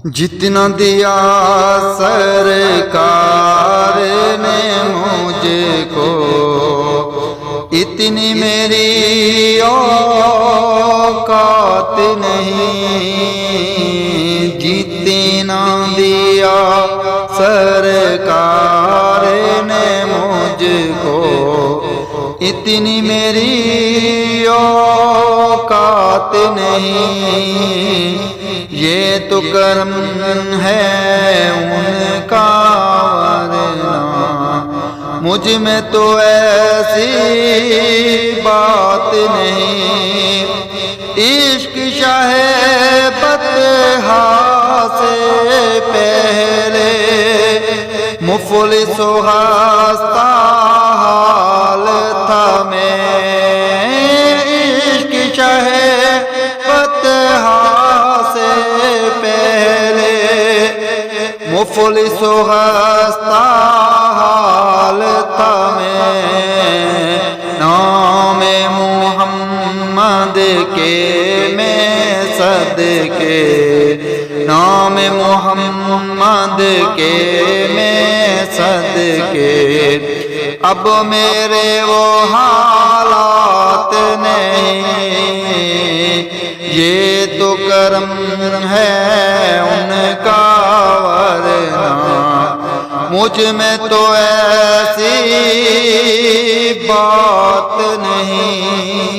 جتنا دیا سرکار نے مجھ کو اتنی میری اوقات نہیں، جتنا دیا سرکار نے مجھ کو اتنی میری اوقات نہیں، یہ تو کرم ہے ان کا ورنہ مجھ میں تو ایسی بات نہیں۔ عشق شاہ بطحا سے پہلے مفلس و خستہ حال تھا میں، عشق شاہ بطحا سے پہلے مفلس و خستہ حال تھا میں۔ نام محمد کے میں صدقے، نام محمد کے میں صدقے اب میرے وہ حالات نہیں، یہ تو کرم ہے ان کا ورنہ مجھ میں تو ایسی بات نہیں۔